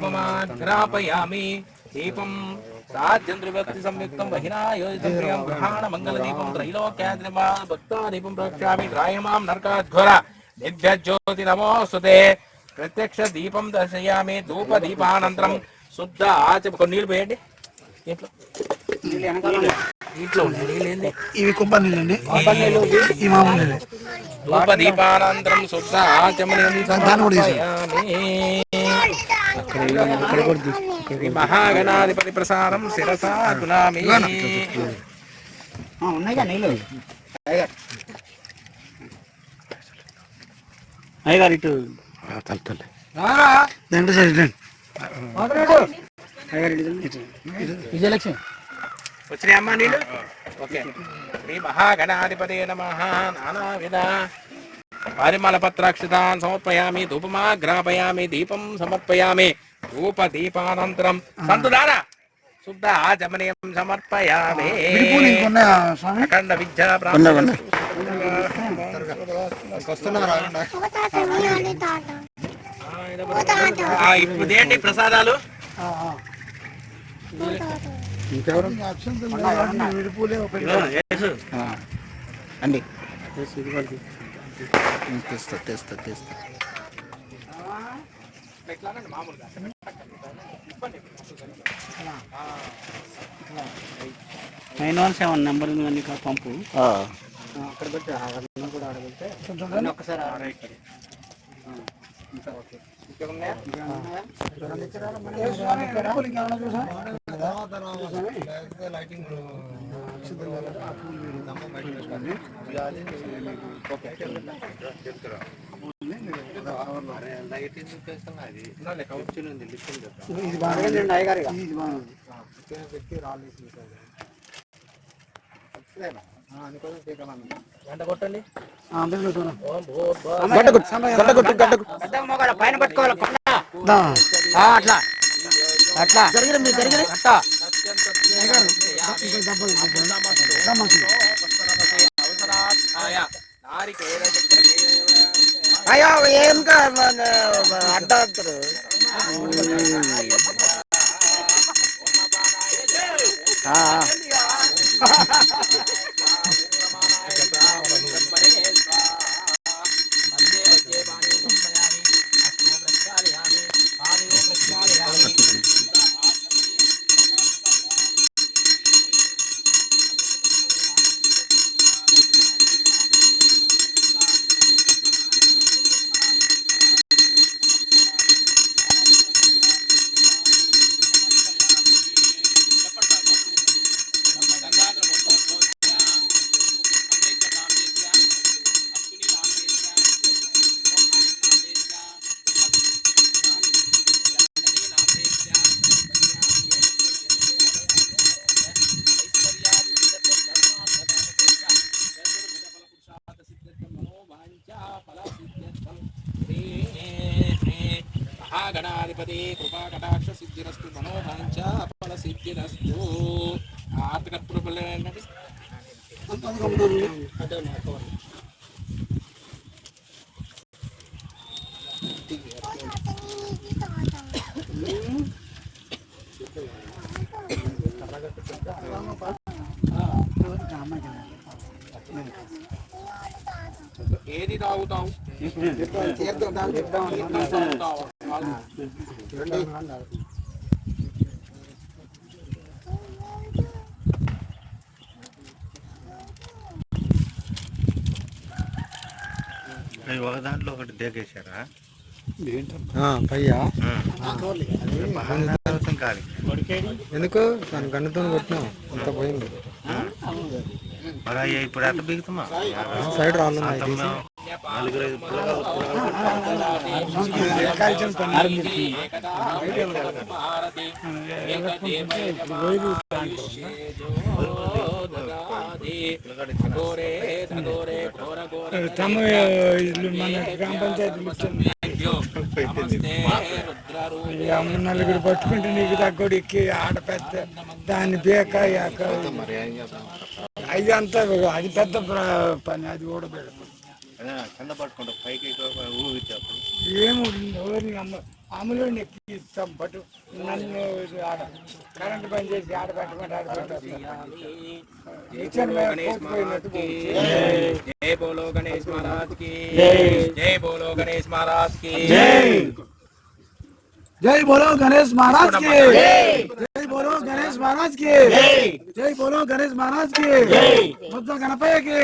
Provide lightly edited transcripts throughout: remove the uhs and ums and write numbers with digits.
ధూపమాగ్రాపయామి దీపం సాధ్యంద్రవ్యక్తి సంయుక్తం వహినాయోజితం ప్రియం గ్రహాణ మంగళదీపం త్రైలోక్యాద్రిమా భక్తాదీపం ప్రక్షామి త్రాయమాం నరకాధ్వర దివ్య జ్యోతి నమోస్తుతే ప్రత్యక్ష దీపం దర్శయామి ధూప దీపానంతరం శుద్ధ కొన్ని నీళ్ళు పోయండి ఇవి కొబ్బరి నీళ్ళండి ఈ మామూలు ధూప దీపానంతరం శుద్ధ ఆచమనం మహాగణాధిపతి ప్రసారం శిరసా తులామి. అయ్యగారు ఇటు విజయలక్ష్మి వచ్చినాయమ్మా నీళ్ళు. ఓకే. శ్రీ మహాగణాధిపతి నమః. నానావిధ పరిమళ పత్రాక్షితాన్ సమర్పయామి ధూపమాగ్రాపయామి దీపం సమర్పయామి ధూప దీపానంతరం సంతుదారా శుద్ధ ఆచమనీయం సమర్పయామి అఖండ విద్యా ఇప్పుడు ఏంటి ప్రసాదాలు అండి తెస్తా మామూలుగా 917 నెంబర్ ఉంది కానీ పంపు అక్కడ పెట్టి కూడా ఆడబెడితే ఒక్కసారి కొట్టండి పైన పట్టుకోవాలి అట్లా అట్లా జరిగిన అట్లా అయ్యో ఏం అడ్డారు గణాధిపతి కృపా కటాక్ష సిద్ధిరస్తు మనోవాంఛ ఫల సిద్ధిరస్తు. ఆర్తకర్పూర పల్లె ఏంటండి ఏది తాగుతావు ఒక దాంట్లో ఒకటి దేకేశారా పయ్యా కాదు ఎందుకు దాని గన్నుతో కొట్టినాం అంత పోయింది. ఇప్పుడు ఎంత బిగుతామా సైడ్ రాళ్ళు మన గ్రామ పంచాయతీ నమస్తే ఈ రుద్రరూపే అమ్మ నలుగురు పట్టుకుంటే నీకు తగ్గోడు ఎక్కి ఆడ పెద్ద దాన్ని బేక అవి అంతా అది పెద్ద పని అది కూడా పెడతాం కింద పట్టుకుంటా పైకి ఊగితే ఏమి ఎవరిని అమ్మలో ఎక్కి ఇస్తాం పట్టు నన్ను ఆడ కరెంట్ పని చేసి ఆడ పెట్టమంటే ఆడ పెట్టేస్తాను. ఇచ్చాను మేము కోల్పోయినట్టు जय बोलो गणेश महाराज की जय बोलो गणेश महाराज की जय बोलो गणेश महाराज की जय बोलो गणेश महाराज की जय बोलो गणेश महाराज की मुद्द गणपय की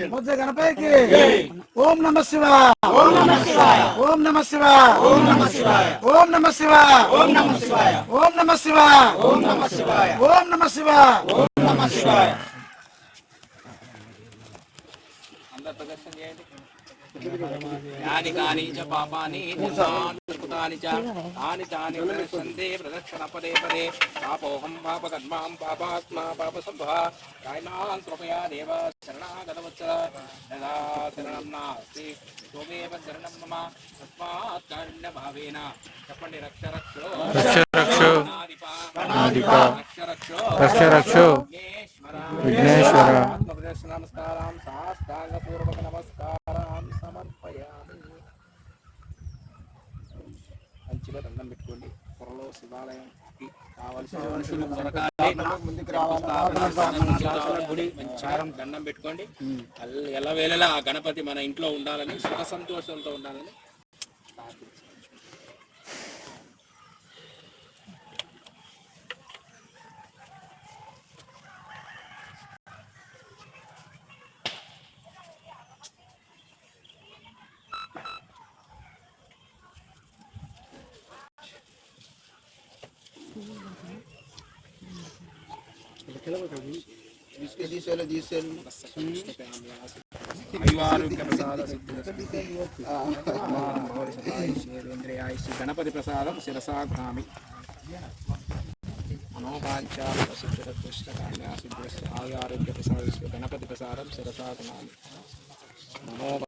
मुद्द गणपय की ओम नमः शिवाय ओम नमः शिवाय ओम नमः शिवाय ओम नमः शिवाय ओम नमः शिवाय ओम नमः शिवाय ओम नमः शिवाय ओम नमः शिवाय ओम नमः शिवाय ओम नमः शिवाय अंदर प्रदर्शन చేయండి यानि कानि च पापानि कृतानि च तानि तानि प्रदर्शन्ते प्रदक्षिण पदे पदे पापोऽहं पापकर्मां पापात्मा पापसम्भवः कायनान् कृपया देव शरणागतवत्सल यदा शरणं नास्ति त्वमेव शरणं मम तस्मात् कारुण्यभावेन చెప్పండి రక్ష రక్షో रक्ष रक्षो विघ्नेश्वर ఆత్మప్రదర్శన నమస్కారం సాష్టాంగపూర్వక నమస్కారం సమర్పయామి. మంచిగా దండం పెట్టుకోండి. త్వరలో శివాలయంకి కావాల్సిన మనుషులు దొరకాలి. గుడి మంచిగా దండం పెట్టుకోండి. ఎలా వేళలా ఆ గణపతి మన ఇంట్లో ఉండాలని సుఖ సంతోషంతో ఉండాలని గణపతి ప్రసాదం శిరసా ఘ్రామి మనోవాంఛాసిద్ధిరస్య ఆరోగ్య ప్రసాద గణపతి ప్రసాదం శిరసా ఘ్రామి మనోవాంఛ